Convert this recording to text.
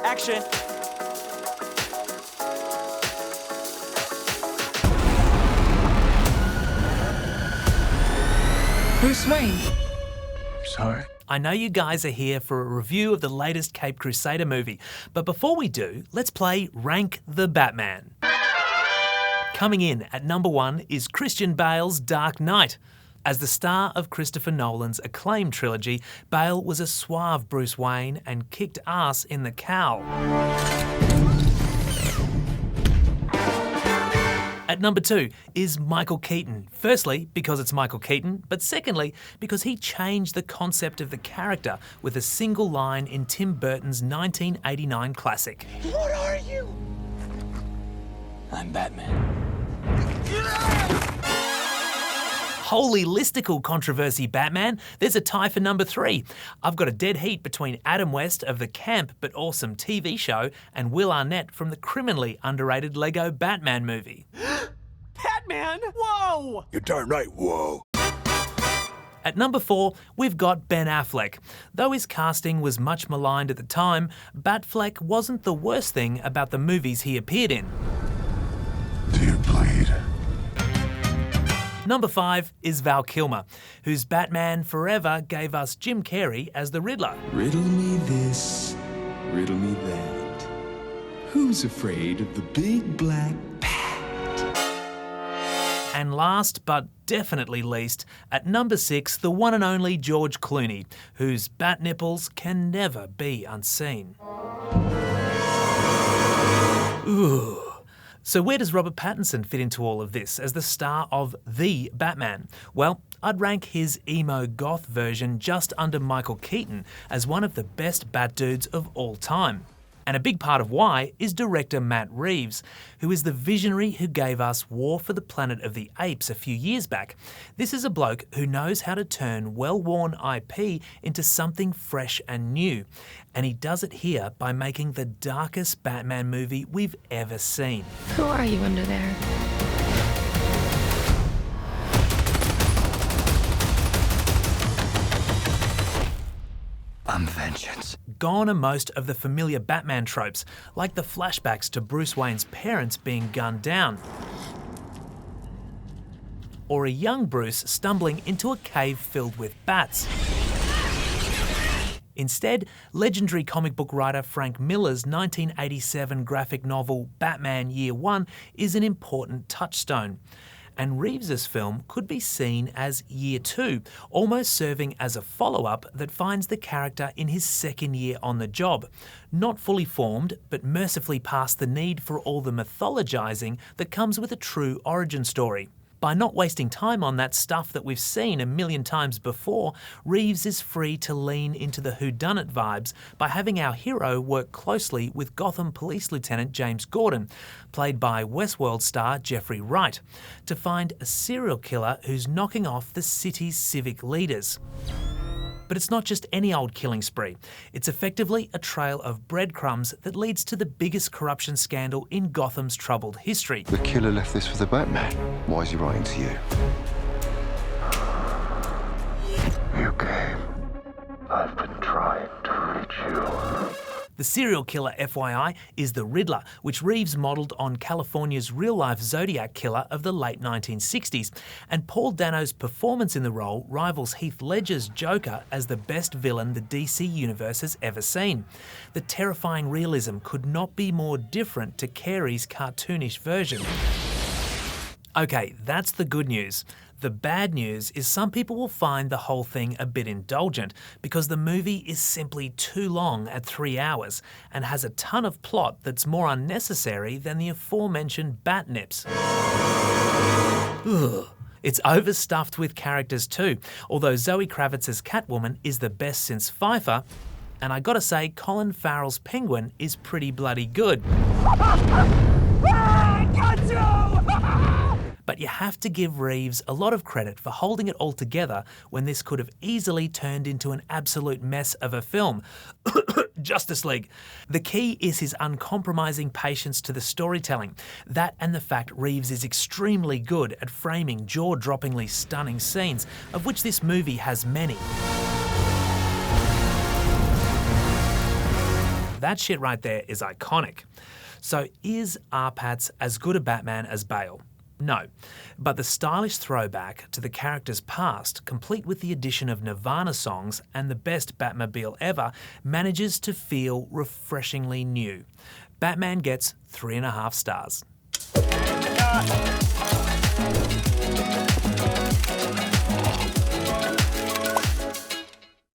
Action. Bruce Wayne. Sorry. I know you guys are here for a review of the latest Caped Crusader movie, but before we do, let's play Rank the Batman. Coming in at number 1 is Christian Bale's Dark Knight. As the star of Christopher Nolan's acclaimed trilogy, Bale was a suave Bruce Wayne and kicked ass in the cowl. At number 2 is Michael Keaton. Firstly, because it's Michael Keaton, but secondly, because he changed the concept of the character with a single line in Tim Burton's 1989 classic. What are you? I'm Batman. Holy listicle controversy, Batman. There's a tie for number 3. I've got a dead heat between Adam West of the camp but awesome TV show and Will Arnett from the criminally underrated Lego Batman movie. Batman? Whoa! You're darn right, whoa. At number 4, we've got Ben Affleck. Though his casting was much maligned at the time, Batfleck wasn't the worst thing about the movies he appeared in. Do you bleed? Number 5 is Val Kilmer, whose Batman Forever gave us Jim Carrey as the Riddler. Riddle me this, riddle me that. Who's afraid of the big black bat? And last but definitely least, at number 6, the one and only George Clooney, whose bat nipples can never be unseen. Ooh. So where does Robert Pattison fit into all of this as the star of The Batman? Well, I'd rank his emo goth version just under Michael Keaton as one of the best bat dudes of all time. And a big part of why is director Matt Reeves, who is the visionary who gave us War for the Planet of the Apes a few years back. This is a bloke who knows how to turn well-worn IP into something fresh and new. And he does it here by making the darkest Batman movie we've ever seen. Who are you under there? I'm vengeance. Gone are most of the familiar Batman tropes, like the flashbacks to Bruce Wayne's parents being gunned down, or a young Bruce stumbling into a cave filled with bats. Instead, legendary comic book writer Frank Miller's 1987 graphic novel Batman Year One is an important touchstone. And Reeves's film could be seen as Year 2, almost serving as a follow-up that finds the character in his second year on the job. Not fully formed, but mercifully past the need for all the mythologizing that comes with a true origin story. By not wasting time on that stuff that we've seen a million times before, Reeves is free to lean into the whodunit vibes by having our hero work closely with Gotham Police Lieutenant James Gordon, played by Westworld star Jeffrey Wright, to find a serial killer who's knocking off the city's civic leaders. But it's not just any old killing spree. It's effectively a trail of breadcrumbs that leads to the biggest corruption scandal in Gotham's troubled history. The killer left this for the Batman. Why is he writing to you? You came. I've been trying to reach you. The serial killer, FYI, is the Riddler, which Reeves modelled on California's real-life Zodiac killer of the late 1960s, and Paul Dano's performance in the role rivals Heath Ledger's Joker as the best villain the DC universe has ever seen. The terrifying realism could not be more different to Carey's cartoonish version. Okay, that's the good news. The bad news is some people will find the whole thing a bit indulgent because the movie is simply too long at 3 hours and has a ton of plot that's more unnecessary than the aforementioned bat nips. Ugh. It's overstuffed with characters too, although Zoe Kravitz's Catwoman is the best since Pfeiffer, and I gotta say Colin Farrell's Penguin is pretty bloody good. But you have to give Reeves a lot of credit for holding it all together when this could have easily turned into an absolute mess of a film. Justice League. The key is his uncompromising patience to the storytelling. That and the fact Reeves is extremely good at framing jaw-droppingly stunning scenes, of which this movie has many. that shit right there is iconic. So is R-Patz as good a Batman as Bale? No, but the stylish throwback to the character's past, complete with the addition of Nirvana songs and the best Batmobile ever, manages to feel refreshingly new. Batman gets 3.5 stars.